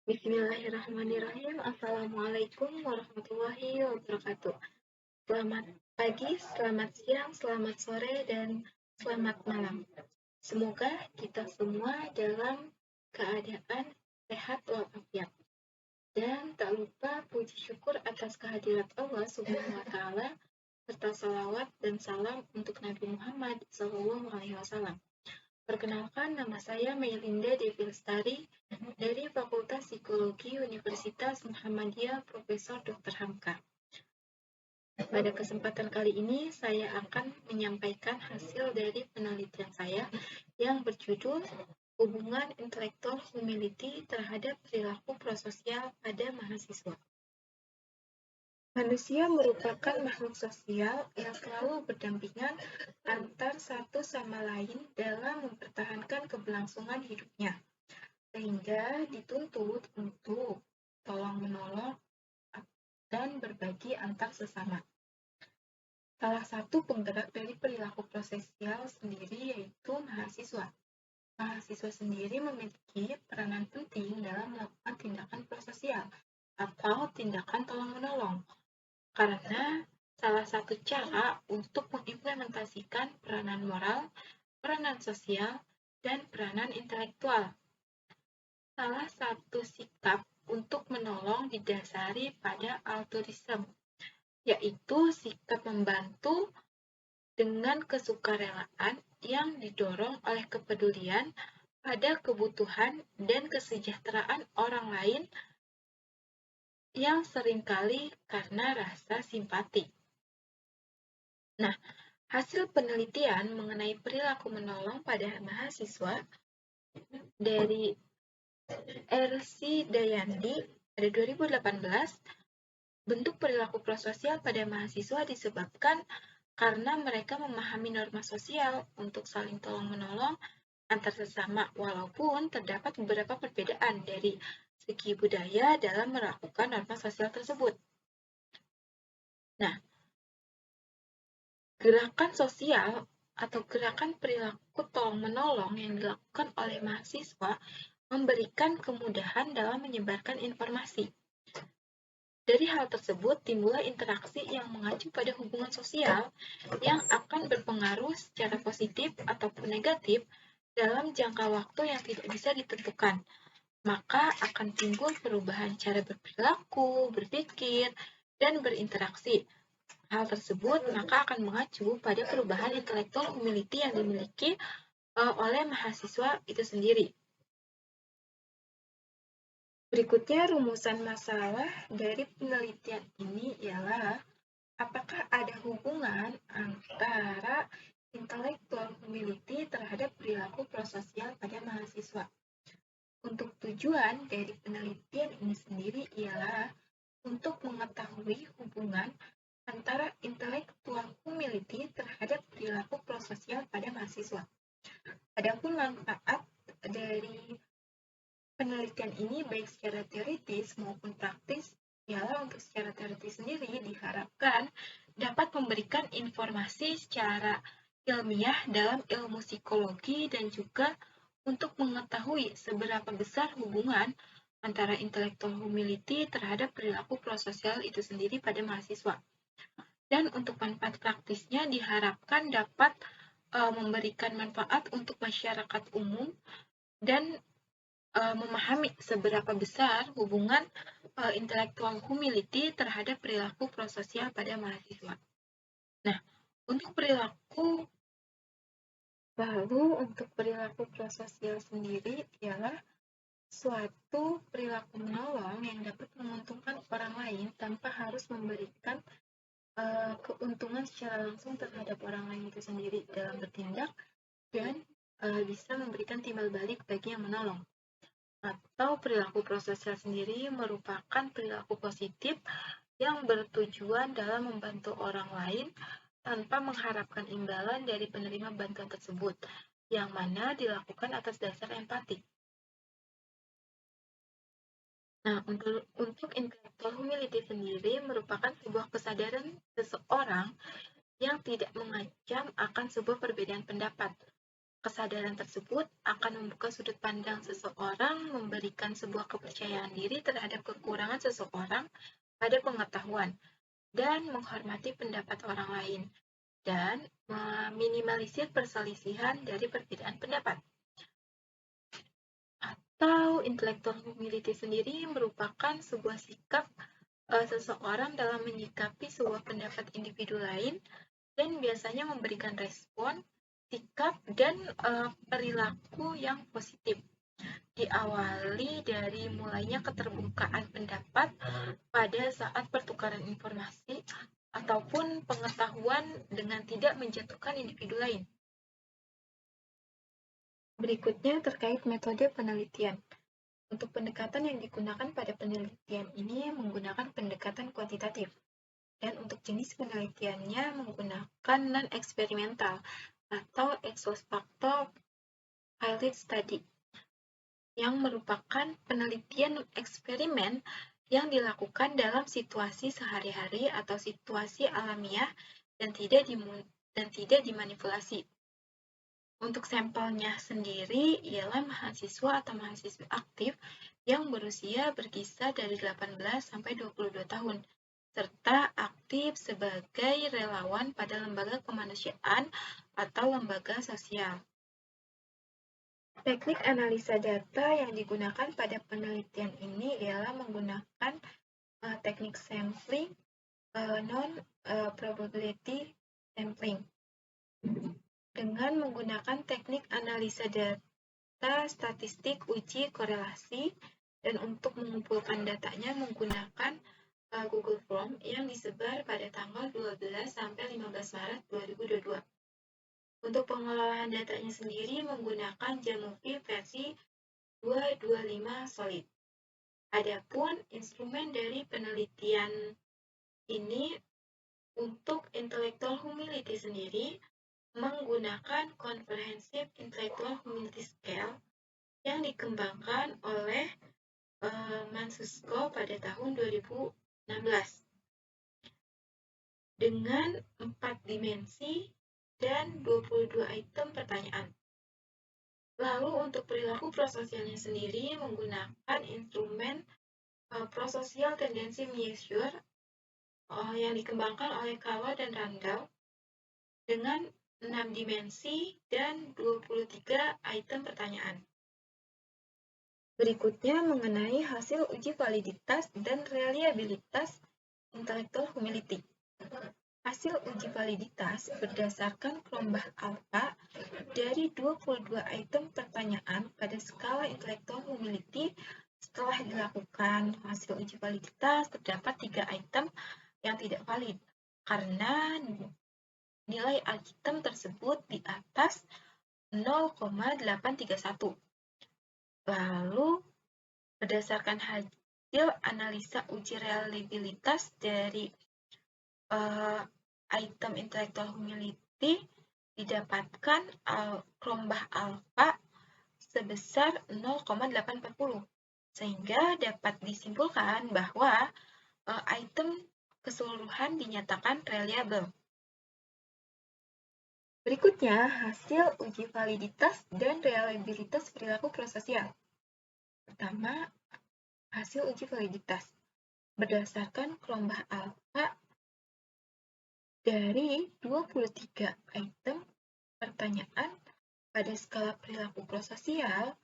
Bismillahirrahmanirrahim. Assalamualaikum warahmatullahi wabarakatuh. Selamat pagi, selamat siang, selamat sore, dan selamat malam. Semoga kita semua dalam keadaan sehat walafiat. Dan tak lupa puji syukur atas kehadirat Allah Subhanahu wa Ta'ala serta salawat dan salam untuk Nabi Muhammad SAW. Perkenalkan, nama saya Melinda Devi Lestari dari Fakultas Psikologi Universitas Muhammadiyah Profesor Dr. Hamka. Pada kesempatan kali ini, saya akan menyampaikan hasil dari penelitian saya yang berjudul Hubungan Intellectual Humility terhadap Perilaku Prososial pada Mahasiswa. Manusia merupakan makhluk sosial yang selalu berdampingan antar satu sama lain dalam mempertahankan keberlangsungan hidupnya, sehingga dituntut untuk tolong-menolong dan berbagi antar sesama. Salah satu penggerak dari perilaku prososial sendiri yaitu mahasiswa. Mahasiswa sendiri memiliki peranan penting dalam melakukan tindakan prososial atau tindakan tolong-menolong, karena salah satu cara untuk mengimplementasikan peranan moral, peranan sosial, dan peranan intelektual. Salah satu sikap untuk menolong didasari pada altruisme, yaitu sikap membantu dengan kesukarelaan yang didorong oleh kepedulian pada kebutuhan dan kesejahteraan orang lain yang seringkali karena rasa simpati. Nah, hasil penelitian mengenai perilaku menolong pada mahasiswa dari R.C. Dayandi pada 2018, bentuk perilaku prososial pada mahasiswa disebabkan karena mereka memahami norma sosial untuk saling tolong-menolong antar sesama, walaupun terdapat beberapa perbedaan dari segi budaya dalam melakukan norma sosial tersebut. Nah, gerakan sosial atau gerakan perilaku tolong-menolong yang dilakukan oleh mahasiswa memberikan kemudahan dalam menyebarkan informasi. Dari hal tersebut, timbullah interaksi yang mengacu pada hubungan sosial yang akan berpengaruh secara positif ataupun negatif dalam jangka waktu yang tidak bisa ditentukan. Maka akan timbul perubahan cara berperilaku, berpikir, dan berinteraksi. Hal tersebut maka akan mengacu pada perubahan intellectual humility yang dimiliki oleh mahasiswa itu sendiri. Berikutnya, rumusan masalah dari penelitian ini ialah apakah ada hubungan antara intellectual humility terhadap perilaku prososial pada mahasiswa. Untuk tujuan dari penelitian ini sendiri ialah untuk mengetahui hubungan antara intellectual humility terhadap perilaku prososial pada mahasiswa. Adapun manfaat dari penelitian ini baik secara teoritis maupun praktis ialah untuk secara teoritis sendiri diharapkan dapat memberikan informasi secara ilmiah dalam ilmu psikologi dan juga untuk mengetahui seberapa besar hubungan antara intellectual humility terhadap perilaku prososial itu sendiri pada mahasiswa. Dan untuk manfaat praktisnya diharapkan dapat memberikan manfaat untuk masyarakat umum dan memahami seberapa besar hubungan intellectual humility terhadap perilaku prososial pada mahasiswa. Nah, untuk perilaku prososial sendiri ialah suatu perilaku menolong yang dapat menguntungkan orang lain tanpa harus memberikan keuntungan secara langsung terhadap orang lain itu sendiri dalam bertindak dan bisa memberikan timbal balik bagi yang menolong. Atau perilaku prososial sendiri merupakan perilaku positif yang bertujuan dalam membantu orang lain tanpa mengharapkan imbalan dari penerima bantuan tersebut, yang mana dilakukan atas dasar empati. Nah, untuk intellectual humility sendiri merupakan sebuah kesadaran seseorang yang tidak mengancam akan sebuah perbedaan pendapat, Kesadaran tersebut akan membuka sudut pandang seseorang, memberikan sebuah kepercayaan diri terhadap kekurangan seseorang pada pengetahuan, dan menghormati pendapat orang lain, dan meminimalisir perselisihan dari perbedaan pendapat. Atau intellectual humility sendiri merupakan sebuah sikap seseorang dalam menyikapi sebuah pendapat individu lain dan biasanya memberikan respon, sikap, dan perilaku yang positif. Diawali dari mulainya keterbukaan pendapat pada saat pertukaran informasi ataupun pengetahuan dengan tidak menjatuhkan individu lain. Berikutnya terkait metode penelitian. Untuk pendekatan yang digunakan pada penelitian ini menggunakan pendekatan kuantitatif. Dan untuk jenis penelitiannya menggunakan non-eksperimental atau ex post facto pilot study, yang merupakan penelitian eksperimen yang dilakukan dalam situasi sehari-hari atau situasi alamiah dan tidak dimanipulasi. Untuk sampelnya sendiri ialah mahasiswa atau mahasiswa aktif yang berusia berkisar dari 18 sampai 22 tahun, serta aktif sebagai relawan pada lembaga kemanusiaan atau lembaga sosial. Teknik analisa data yang digunakan pada penelitian ini ialah menggunakan teknik sampling, non-probability sampling. Dengan menggunakan teknik analisa data statistik uji korelasi, dan untuk mengumpulkan datanya menggunakan Google Form yang disebar pada tanggal 12 sampai 15 Maret 2022. Untuk pengelolaan datanya sendiri menggunakan Jamovie versi 225 Solid. Adapun instrumen dari penelitian ini untuk intellectual humility sendiri menggunakan Comprehensive Intellectual Humility Scale yang dikembangkan oleh Mansusko pada tahun 2016 dengan 4 dimensi dan 22 item pertanyaan. Lalu untuk perilaku prososialnya sendiri menggunakan instrumen Prosocial Tendency Measure yang dikembangkan oleh Kawa dan Randall dengan 6 dimensi dan 23 item pertanyaan. Berikutnya mengenai hasil uji validitas dan reliabilitas intellectual humility. Hasil uji validitas berdasarkan kelompok alfa dari 22 item pertanyaan pada skala intellectual humility. Setelah dilakukan hasil uji validitas, terdapat 3 item yang tidak valid karena nilai item tersebut di atas 0,831. Lalu, berdasarkan hasil analisa uji reliabilitas dari item intellectual humility, didapatkan kelompok alfa sebesar 0,840, sehingga dapat disimpulkan bahwa item keseluruhan dinyatakan reliable. Berikutnya, hasil uji validitas dan reliabilitas perilaku prososial. Pertama, hasil uji validitas berdasarkan kelompok alfa dari 23 item pertanyaan pada skala perilaku prososial.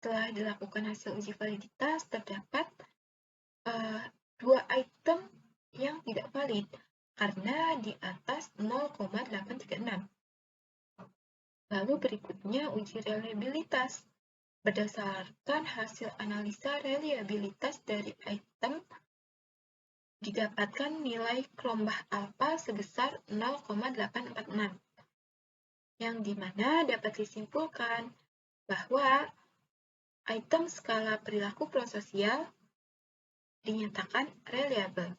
Setelah dilakukan hasil uji validitas, terdapat 2 item yang tidak valid karena di atas 0,836. Lalu berikutnya uji reliabilitas. Berdasarkan hasil analisa reliabilitas dari item, didapatkan nilai kelompok alfa sebesar 0,846, yang dimana dapat disimpulkan bahwa item skala perilaku prososial dinyatakan reliable.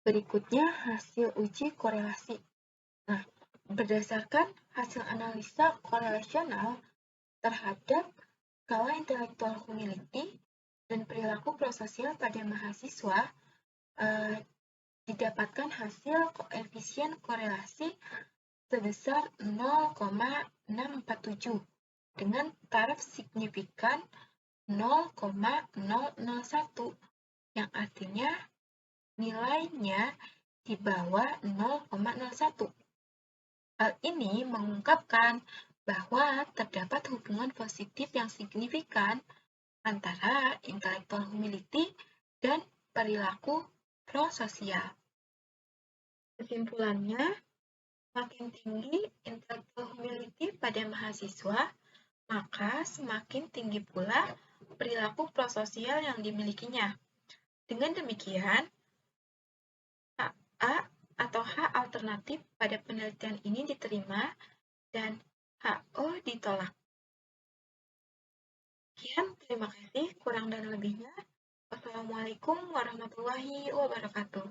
Berikutnya hasil uji korelasi. Nah, berdasarkan hasil analisa korelasional terhadap skala intellectual humility dan perilaku prososial pada mahasiswa, didapatkan hasil koefisien korelasi sebesar 0,647 dengan taraf signifikan 0,001 yang artinya nilainya di bawah 0,01. Hal ini mengungkapkan bahwa terdapat hubungan positif yang signifikan antara intellectual humility dan perilaku prososial. Kesimpulannya, makin tinggi intellectual humility pada mahasiswa, maka semakin tinggi pula perilaku prososial yang dimilikinya. Dengan demikian, HA atau H alternatif pada penelitian ini diterima dan HO ditolak. Sekian, terima kasih. Kurang dan lebihnya. Wassalamualaikum warahmatullahi wabarakatuh.